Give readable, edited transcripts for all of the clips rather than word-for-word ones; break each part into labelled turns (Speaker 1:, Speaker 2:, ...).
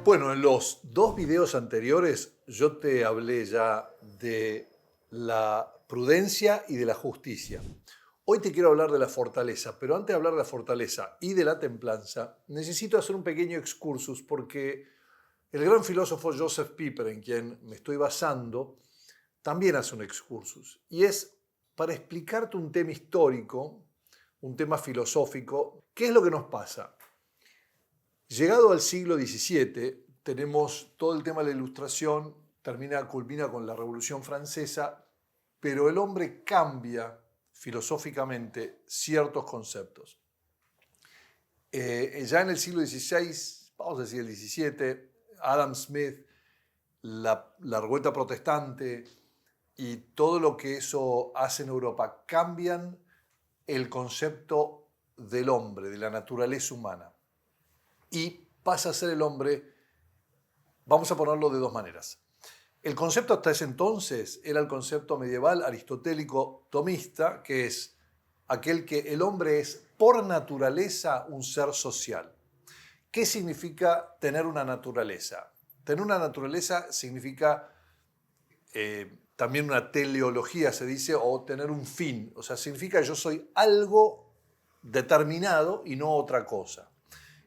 Speaker 1: Bueno, en los dos videos anteriores yo te hablé ya de la prudencia y de la justicia. Hoy te quiero hablar de la fortaleza, pero antes de hablar de la fortaleza y de la templanza, necesito hacer un pequeño excursus porque el gran filósofo Joseph Pieper, en quien me estoy basando, también hace un excursus. Y es para explicarte un tema histórico, un tema filosófico. ¿Qué es lo que nos pasa? Llegado al siglo XVII, tenemos todo el tema de la Ilustración, culmina con la Revolución Francesa, pero el hombre cambia filosóficamente ciertos conceptos. Ya en el siglo XVI, vamos a decir el XVII, Adam Smith, la revuelta protestante y todo lo que eso hace en Europa cambian el concepto del hombre, de la naturaleza humana. Y pasa a ser el hombre, vamos a ponerlo de dos maneras. El concepto hasta ese entonces era el concepto medieval aristotélico tomista, que es aquel que el hombre es por naturaleza un ser social. ¿Qué significa tener una naturaleza? Tener una naturaleza significa también una teleología, se dice, o tener un fin. O sea, significa yo soy algo determinado y no otra cosa.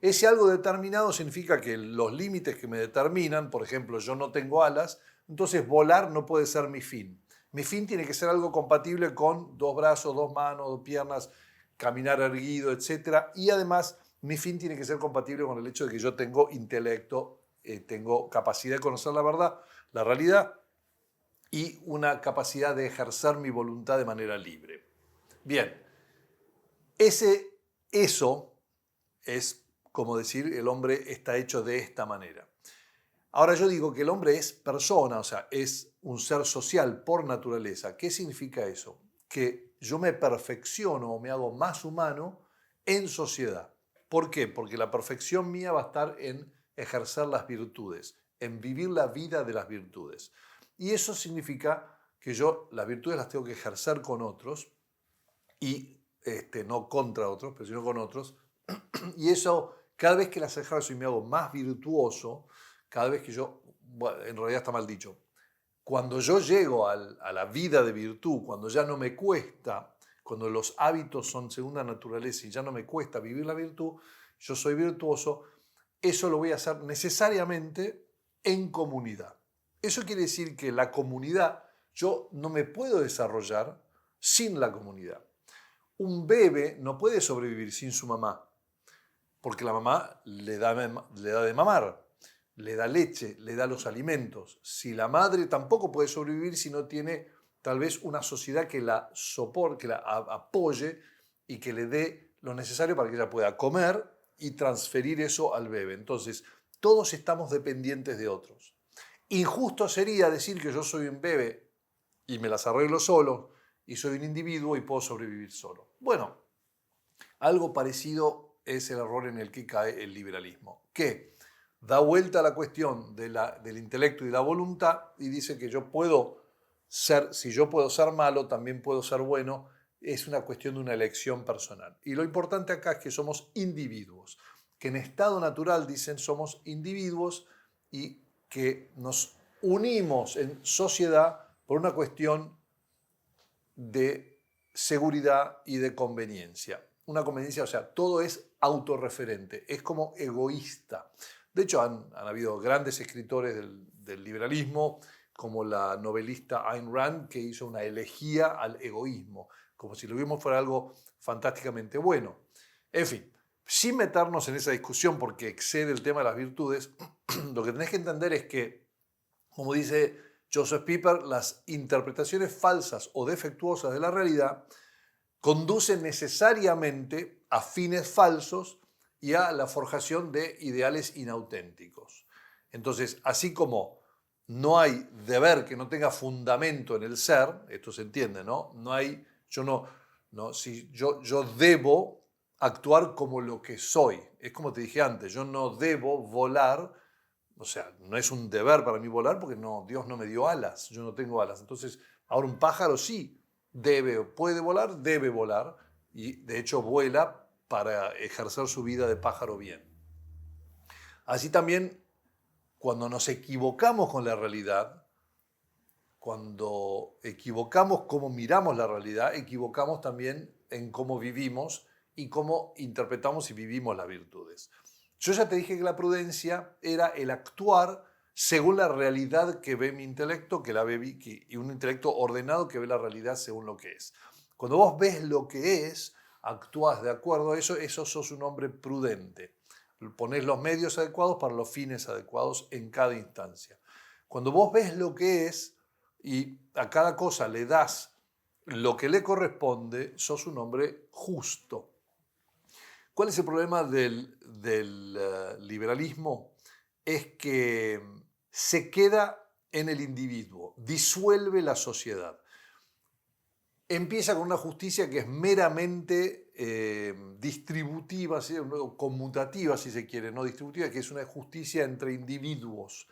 Speaker 1: Ese algo determinado significa que los límites que me determinan, por ejemplo, yo no tengo alas, entonces volar no puede ser mi fin. Mi fin tiene que ser algo compatible con dos brazos, dos manos, dos piernas, caminar erguido, etc. Y además, mi fin tiene que ser compatible con el hecho de que yo tengo intelecto, tengo capacidad de conocer la verdad, la realidad y una capacidad de ejercer mi voluntad de manera libre. Bien, eso es como decir el hombre está hecho de esta manera. Ahora yo digo que el hombre es persona, o sea, es un ser social por naturaleza. ¿Qué significa eso? Que yo me perfecciono o me hago más humano en sociedad. ¿Por qué? Porque la perfección mía va a estar en ejercer las virtudes, en vivir la vida de las virtudes. Y eso significa que yo las virtudes las tengo que ejercer con otros y no contra otros, pero sino con otros. Y eso, cada vez que las ejerzo y me hago más virtuoso, cada vez que yo, bueno, en realidad está mal dicho, cuando yo llego a la vida de virtud, cuando ya no me cuesta, cuando los hábitos son segunda naturaleza y ya no me cuesta vivir la virtud, yo soy virtuoso, eso lo voy a hacer necesariamente en comunidad. Eso quiere decir que la comunidad, yo no me puedo desarrollar sin la comunidad. Un bebé no puede sobrevivir sin su mamá, porque la mamá le da de mamar, le da leche, le da los alimentos. Si la madre tampoco puede sobrevivir si no tiene tal vez una sociedad que la soporte, que la apoye y que le dé lo necesario para que ella pueda comer y transferir eso al bebé. Entonces, todos estamos dependientes de otros. Injusto sería decir que yo soy un bebé y me las arreglo solo y soy un individuo y puedo sobrevivir solo. Bueno, algo parecido es el error en el que cae el liberalismo, que da vuelta a la cuestión del intelecto y la voluntad y dice que yo puedo ser, si yo puedo ser malo, también puedo ser bueno, es una cuestión de una elección personal. Y lo importante acá es que somos individuos, que en estado natural dicen somos individuos y que nos unimos en sociedad por una cuestión de seguridad y de conveniencia. Una conveniencia, o sea, todo es autorreferente, es como egoísta. De hecho, han habido grandes escritores del liberalismo, como la novelista Ayn Rand, que hizo una elegía al egoísmo, como si lo mismo fuera algo fantásticamente bueno. En fin, sin meternos en esa discusión porque excede el tema de las virtudes, lo que tenés que entender es que, como dice Joseph Pieper, las interpretaciones falsas o defectuosas de la realidad conducen necesariamente a fines falsos y a la forjación de ideales inauténticos. Entonces, así como no hay deber que no tenga fundamento en el ser, esto se entiende, ¿no? No hay, si yo debo actuar como lo que soy. Es como te dije antes, yo no debo volar, o sea, no es un deber para mí volar porque no, Dios no me dio alas, yo no tengo alas. Entonces, ahora un pájaro sí puede volar, debe volar, y de hecho vuela para ejercer su vida de pájaro bien. Así también, cuando nos equivocamos con la realidad, cuando equivocamos cómo miramos la realidad, equivocamos también en cómo vivimos y cómo interpretamos y vivimos las virtudes. Yo ya te dije que la prudencia era el actuar según la realidad que ve mi intelecto, y un intelecto ordenado que ve la realidad según lo que es. Cuando vos ves lo que es, actúas de acuerdo a eso sos un hombre prudente. Ponés los medios adecuados para los fines adecuados en cada instancia. Cuando vos ves lo que es y a cada cosa le das lo que le corresponde, sos un hombre justo. ¿Cuál es el problema del liberalismo? Es que se queda en el individuo, disuelve la sociedad. Empieza con una justicia que es meramente distributiva, ¿sí? Conmutativa si se quiere, no distributiva, que es una justicia entre individuos.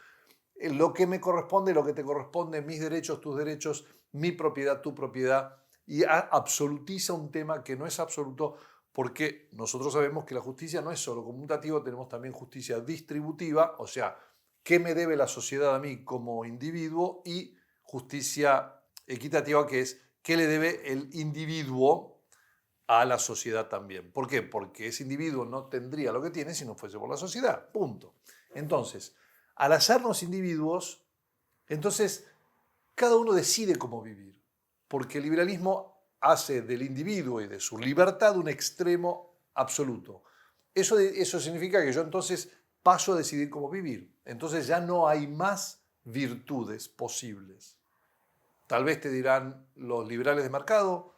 Speaker 1: Lo que me corresponde, lo que te corresponde, mis derechos, tus derechos, mi propiedad, tu propiedad, y absolutiza un tema que no es absoluto, porque nosotros sabemos que la justicia no es solo conmutativa, tenemos también justicia distributiva, o sea, ¿qué me debe la sociedad a mí como individuo? Y justicia equitativa, que es ¿qué le debe el individuo a la sociedad también? ¿Por qué? Porque ese individuo no tendría lo que tiene si no fuese por la sociedad. Punto. Entonces, al hacernos individuos, entonces cada uno decide cómo vivir. Porque el liberalismo hace del individuo y de su libertad un extremo absoluto. Eso significa que yo entonces paso a decidir cómo vivir. Entonces ya no hay más virtudes posibles. Tal vez te dirán los liberales de mercado,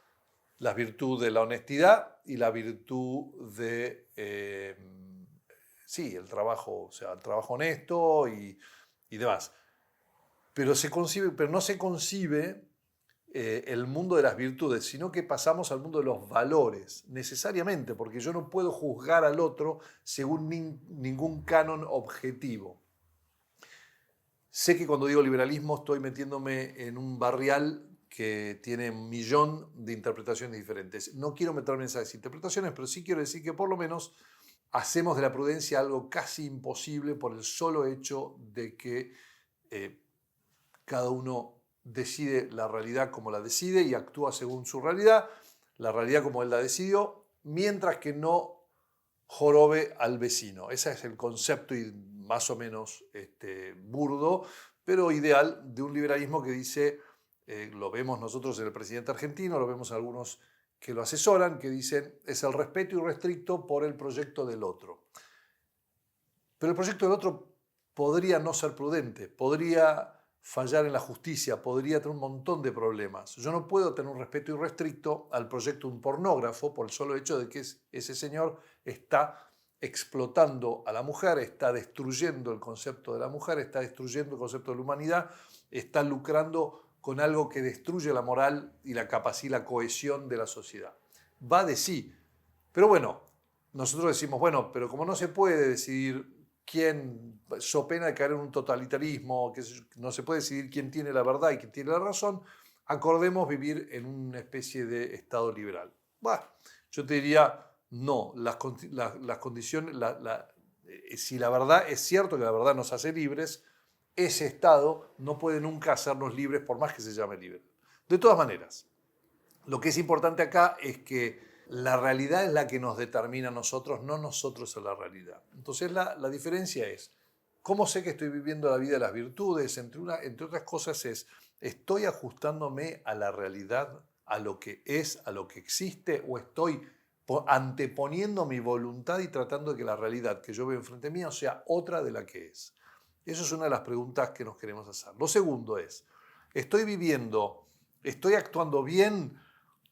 Speaker 1: la virtud de la honestidad y la virtud de, el trabajo, o sea, el trabajo honesto y demás. Pero no se concibe el mundo de las virtudes, sino que pasamos al mundo de los valores, necesariamente, porque yo no puedo juzgar al otro según ningún canon objetivo. Sé que cuando digo liberalismo estoy metiéndome en un barrial que tiene un millón de interpretaciones diferentes. No quiero meterme en esas interpretaciones, pero sí quiero decir que por lo menos hacemos de la prudencia algo casi imposible por el solo hecho de que cada uno decide la realidad como la decide y actúa según su realidad, la realidad como él la decidió, mientras que no jorobe al vecino. Ese es el concepto más o menos burdo, pero ideal de un liberalismo que dice, lo vemos nosotros en el presidente argentino, lo vemos en algunos que lo asesoran, que dicen, es el respeto irrestricto por el proyecto del otro. Pero el proyecto del otro podría no ser prudente, podría fallar en la justicia, podría tener un montón de problemas. Yo no puedo tener un respeto irrestricto al proyecto de un pornógrafo por el solo hecho de que ese señor está explotando a la mujer, está destruyendo el concepto de la mujer, está destruyendo el concepto de la humanidad, está lucrando con algo que destruye la moral y la capacidad y la cohesión de la sociedad. Va de sí. Pero bueno, nosotros decimos, bueno, pero como no se puede decidir quién, so pena de caer en un totalitarismo, que no se puede decidir quién tiene la verdad y quién tiene la razón, acordemos vivir en una especie de Estado liberal. Bueno, yo te diría, no, las condiciones, si la verdad es cierto que la verdad nos hace libres, ese Estado no puede nunca hacernos libres por más que se llame libre. De todas maneras, lo que es importante acá es que la realidad es la que nos determina a nosotros, no nosotros a la realidad. Entonces la diferencia es, ¿cómo sé que estoy viviendo la vida de las virtudes? Entre otras cosas ¿estoy ajustándome a la realidad, a lo que es, a lo que existe? ¿O estoy anteponiendo mi voluntad y tratando de que la realidad que yo veo enfrente mío sea otra de la que es? Esa es una de las preguntas que nos queremos hacer. Lo segundo es, ¿estoy actuando bien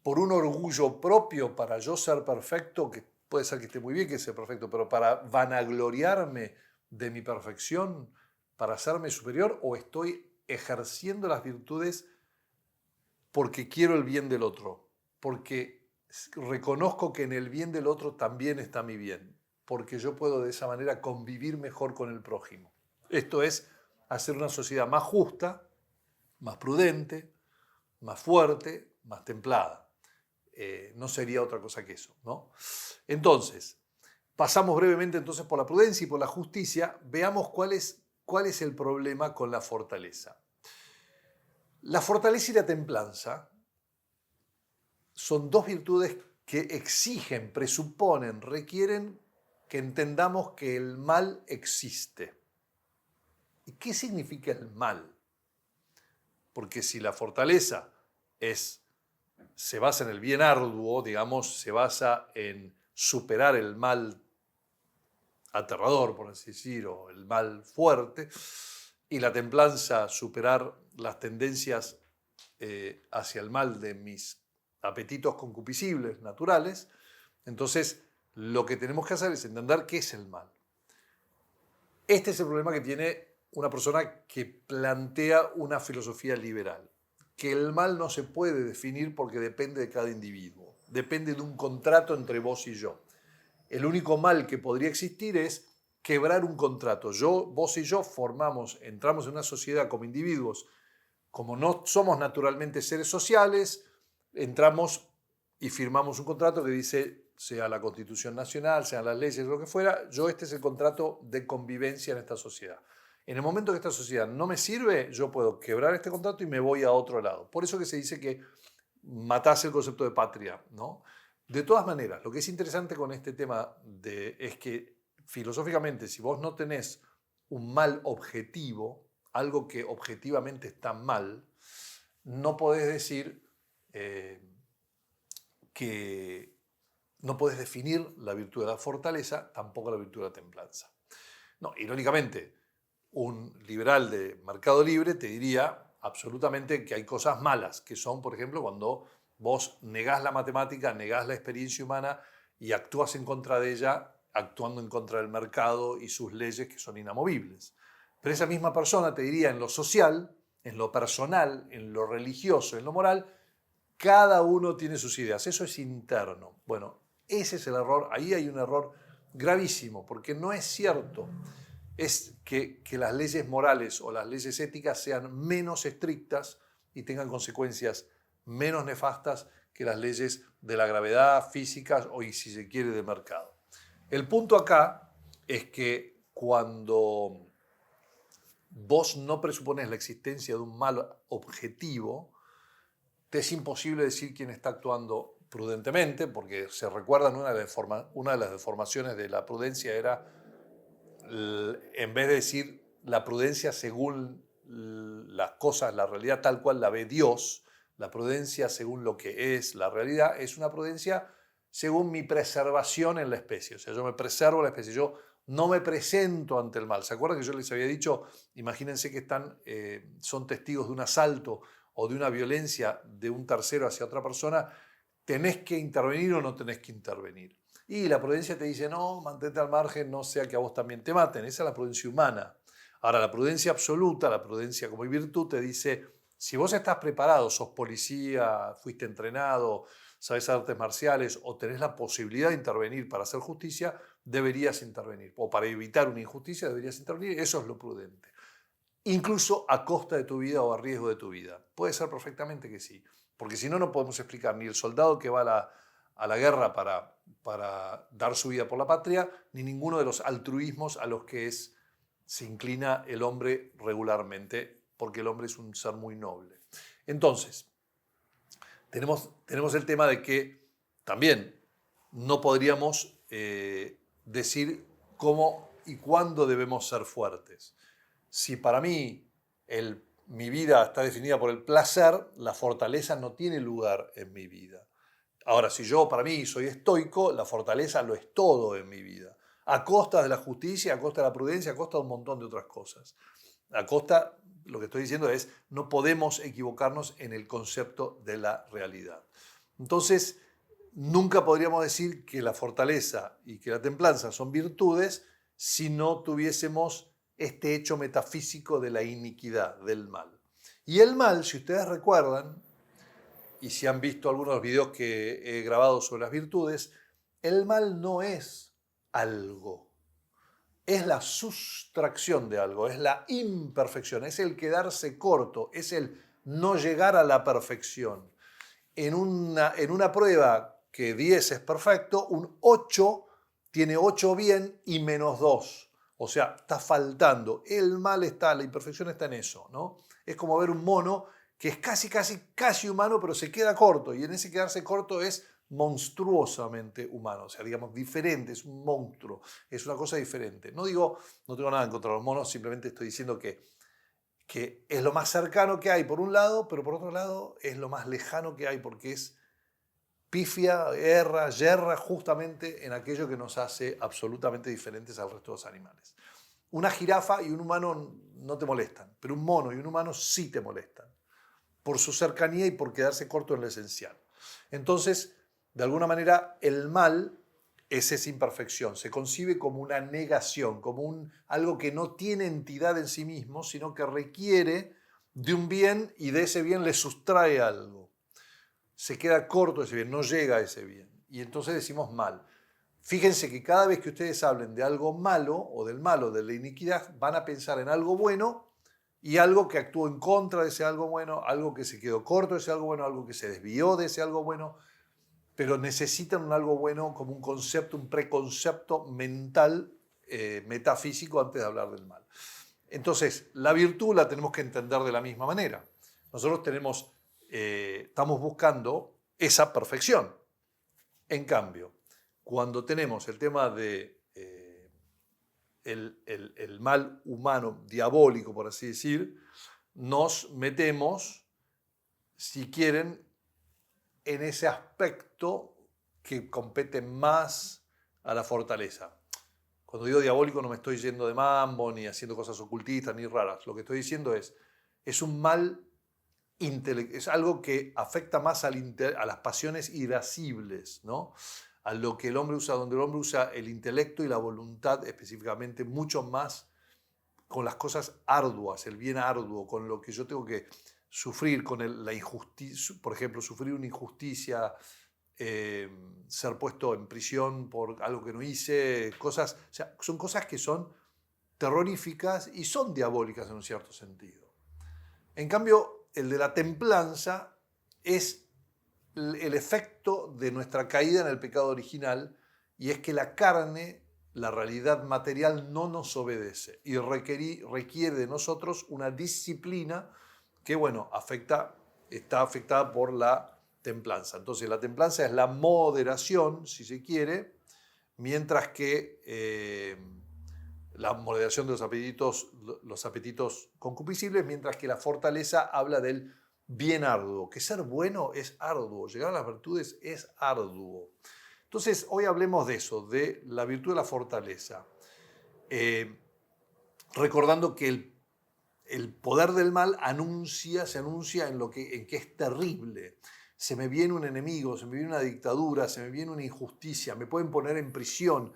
Speaker 1: por un orgullo propio para yo ser perfecto, que puede ser que esté muy bien que sea perfecto, pero para vanagloriarme de mi perfección, para hacerme superior, o estoy ejerciendo las virtudes porque quiero el bien del otro, porque reconozco que en el bien del otro también está mi bien, porque yo puedo de esa manera convivir mejor con el prójimo? Esto es hacer una sociedad más justa, más prudente, más fuerte, más templada. no sería otra cosa que eso, ¿no? Entonces, pasamos brevemente entonces por la prudencia y por la justicia. Veamos cuál es el problema con la fortaleza. La fortaleza y la templanza son dos virtudes que exigen, presuponen, requieren que entendamos que el mal existe. ¿Y qué significa el mal? Porque si la fortaleza se basa en el bien arduo, digamos, se basa en superar el mal aterrador, por así decir, o el mal fuerte, y la templanza superar las tendencias hacia el mal de mis apetitos concupiscibles naturales, entonces lo que tenemos que hacer es entender qué es el mal. Este es el problema que tiene una persona que plantea una filosofía liberal, que el mal no se puede definir porque depende de cada individuo, depende de un contrato entre vos y yo. El único mal que podría existir es quebrar un contrato. Vos y yo entramos en una sociedad como individuos, como no somos naturalmente seres sociales, entramos y firmamos un contrato que dice, sea la Constitución Nacional, sean las leyes, lo que fuera, este es el contrato de convivencia en esta sociedad. En el momento que esta sociedad no me sirve, yo puedo quebrar este contrato y me voy a otro lado. Por eso que se dice que matás el concepto de patria, ¿no? De todas maneras, lo que es interesante con este tema es que filosóficamente, si vos no tenés un mal objetivo, algo que objetivamente está mal, no podés decir que no podés definir la virtud de la fortaleza, tampoco la virtud de la templanza. No, irónicamente, un liberal de mercado libre te diría absolutamente que hay cosas malas, que son, por ejemplo, cuando vos negás la matemática, negás la experiencia humana y actúas en contra de ella, actuando en contra del mercado y sus leyes que son inamovibles. Pero esa misma persona te diría en lo social, en lo personal, en lo religioso, en lo moral, cada uno tiene sus ideas, eso es interno. Bueno, ese es el error, ahí hay un error gravísimo, porque no es cierto es que las leyes morales o las leyes éticas sean menos estrictas y tengan consecuencias menos nefastas que las leyes de la gravedad, físicas o, y si se quiere, de mercado. El punto acá es que cuando vos no presupones la existencia de un mal objetivo, te es imposible decir quién está actuando prudentemente, porque se recuerdan una de las deformaciones de la prudencia era, en vez de decir la prudencia según las cosas, la realidad tal cual la ve Dios, la prudencia según lo que es la realidad, es una prudencia según mi preservación en la especie. O sea, yo me preservo la especie, yo no me presento ante el mal. ¿Se acuerdan que yo les había dicho, imagínense que son testigos de un asalto o de una violencia de un tercero hacia otra persona, ¿tenés que intervenir o no tenés que intervenir? Y la prudencia te dice, no, mantente al margen, no sea que a vos también te maten. Esa es la prudencia humana. Ahora, la prudencia absoluta, la prudencia como virtud, te dice, si vos estás preparado, sos policía, fuiste entrenado, sabés artes marciales o tenés la posibilidad de intervenir para hacer justicia, deberías intervenir. O para evitar una injusticia, deberías intervenir. Eso es lo prudente. Incluso a costa de tu vida o a riesgo de tu vida. Puede ser perfectamente que sí. Porque si no, no podemos explicar ni el soldado que va a la guerra para dar su vida por la patria, ni ninguno de los altruismos a los que se inclina el hombre regularmente, porque el hombre es un ser muy noble. Entonces, tenemos el tema de que también no podríamos decir cómo y cuándo debemos ser fuertes. Si para mí mi vida está definida por el placer, la fortaleza no tiene lugar en mi vida. Ahora, si yo para mí soy estoico, la fortaleza lo es todo en mi vida. A costa de la justicia, a costa de la prudencia, a costa de un montón de otras cosas. A costa, lo que estoy diciendo es, no podemos equivocarnos en el concepto de la realidad. Entonces, nunca podríamos decir que la fortaleza y que la templanza son virtudes si no tuviésemos este hecho metafísico de la iniquidad, del mal. Y el mal, si ustedes recuerdan, y si han visto algunos de los videos que he grabado sobre las virtudes, el mal no es algo, es la sustracción de algo, es la imperfección, es el quedarse corto, es el no llegar a la perfección. en una prueba que 10 es perfecto, un 8 tiene 8 bien y -2. O sea, está faltando. El mal está, la imperfección está en eso, ¿no? Es como ver un mono que es casi humano, pero se queda corto. Y en ese quedarse corto es monstruosamente humano. O sea, digamos, diferente, es un monstruo, es una cosa diferente. No digo, no tengo nada en contra de los monos, simplemente estoy diciendo que es lo más cercano que hay por un lado, pero por otro lado es lo más lejano que hay porque es pifia, yerra justamente en aquello que nos hace absolutamente diferentes al resto de los animales. Una jirafa y un humano no te molestan, pero un mono y un humano sí te molestan, por su cercanía y por quedarse corto en lo esencial. Entonces, de alguna manera, el mal es esa imperfección, se concibe como una negación, como algo que no tiene entidad en sí mismo, sino que requiere de un bien y de ese bien le sustrae algo. Se queda corto ese bien, no llega a ese bien. Y entonces decimos mal. Fíjense que cada vez que ustedes hablen de algo malo o del malo, de la iniquidad, van a pensar en algo bueno y algo que actuó en contra de ese algo bueno, algo que se quedó corto de ese algo bueno, algo que se desvió de ese algo bueno, pero necesitan un algo bueno como un concepto, un preconcepto mental, metafísico antes de hablar del mal. Entonces, la virtud la tenemos que entender de la misma manera. Nosotros estamos buscando esa perfección. En cambio, cuando tenemos el tema de el mal humano, diabólico, por así decir, nos metemos, si quieren, en ese aspecto que compete más a la fortaleza. Cuando digo diabólico no me estoy yendo de mambo, ni haciendo cosas ocultistas, ni raras. Lo que estoy diciendo es un mal es algo que afecta más a las pasiones irascibles, ¿no? A lo que el hombre usa, donde el hombre usa el intelecto y la voluntad específicamente mucho más con las cosas arduas, el bien arduo, con lo que yo tengo que sufrir, con la injusticia, por ejemplo, sufrir una injusticia, ser puesto en prisión por algo que no hice, cosas, o sea, son cosas que son terroríficas y son diabólicas en un cierto sentido. En cambio, el de la templanza es el efecto de nuestra caída en el pecado original, y es que la carne, la realidad material, no nos obedece y requiere de nosotros una disciplina que, bueno, está afectada por la templanza. Entonces, la templanza es la moderación, si se quiere, mientras que la moderación de los apetitos concupiscibles, mientras que la fortaleza habla del bien arduo, que ser bueno es arduo, llegar a las virtudes es arduo. Entonces, hoy hablemos de eso, de la virtud de la fortaleza, recordando que el poder del mal se anuncia en que es terrible. Se me viene un enemigo, se me viene una dictadura, se me viene una injusticia, me pueden poner en prisión.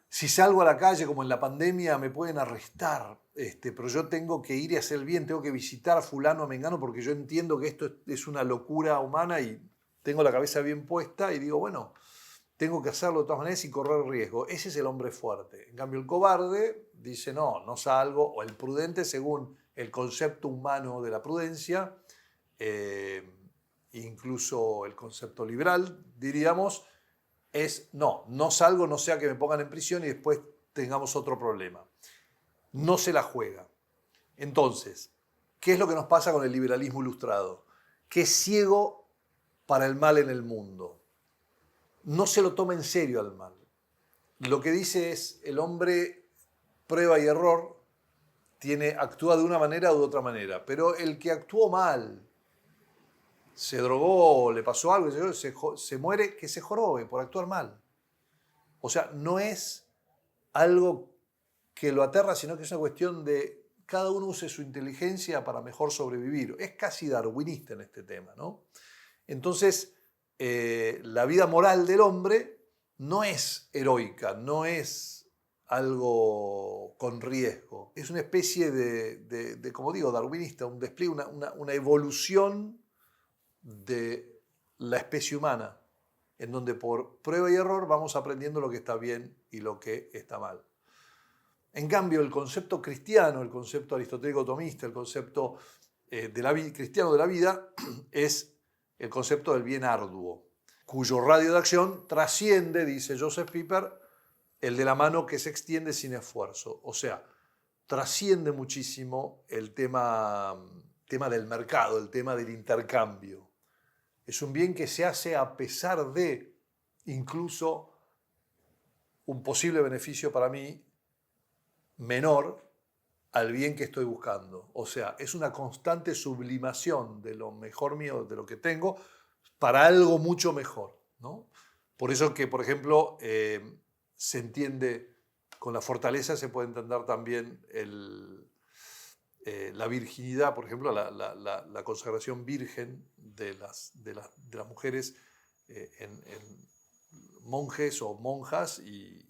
Speaker 1: Si salgo a la calle, como en la pandemia, me pueden arrestar, pero yo tengo que ir y hacer el bien, tengo que visitar a fulano, a mengano, porque yo entiendo que esto es una locura humana y tengo la cabeza bien puesta y digo, bueno, tengo que hacerlo de todas maneras y correr riesgo. Ese es el hombre fuerte. En cambio, el cobarde dice, no salgo, o el prudente, según el concepto humano de la prudencia, incluso el concepto liberal, diríamos, no salgo, no sea que me pongan en prisión y después tengamos otro problema. No se la juega. Entonces, ¿qué es lo que nos pasa con el liberalismo ilustrado? Que es ciego para el mal en el mundo. No se lo toma en serio al mal. Lo que dice es, el hombre prueba y error, actúa de una manera o de otra manera, pero el que actuó mal, se drogó, le pasó algo, se muere, que se jorobe por actuar mal. O sea, no es algo que lo aterra, sino que es una cuestión de cada uno use su inteligencia para mejor sobrevivir. Es casi darwinista en este tema, ¿no? Entonces, la vida moral del hombre no es heroica, no es algo con riesgo. Es una especie de como digo, darwinista, un despliegue, una evolución de la especie humana, en donde por prueba y error vamos aprendiendo lo que está bien y lo que está mal. En cambio, el concepto cristiano, el concepto aristotélico tomista, el concepto cristiano de la vida es el concepto del bien arduo, cuyo radio de acción trasciende, dice Joseph Pieper, el de la mano que se extiende sin esfuerzo. O sea, trasciende muchísimo el tema del mercado, el tema del intercambio. Es un bien que se hace a pesar de incluso un posible beneficio para mí menor al bien que estoy buscando. O sea, es una constante sublimación de lo mejor mío, de lo que tengo, para algo mucho mejor, ¿no? Por eso que, por ejemplo, se entiende, con la fortaleza se puede entender también la virginidad, por ejemplo, la consagración virgen de las mujeres en monjes o monjas y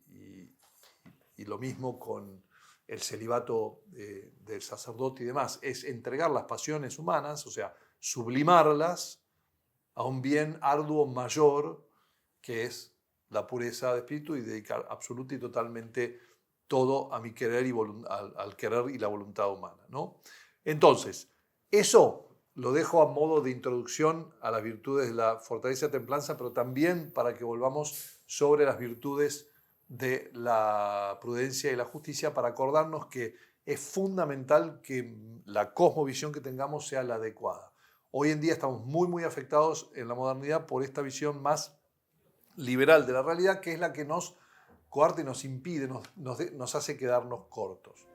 Speaker 1: lo mismo con el celibato del sacerdote y demás. Es entregar las pasiones humanas, o sea, sublimarlas a un bien arduo mayor que es la pureza de espíritu y dedicar absoluta y totalmente todo a mi querer y al querer y la voluntad humana, ¿no? Entonces, eso lo dejo a modo de introducción a las virtudes de la fortaleza y templanza, pero también para que volvamos sobre las virtudes de la prudencia y la justicia, para acordarnos que es fundamental que la cosmovisión que tengamos sea la adecuada. Hoy en día estamos muy afectados en la modernidad por esta visión más liberal de la realidad, que es la que nos coarta y nos impide, nos hace quedarnos cortos.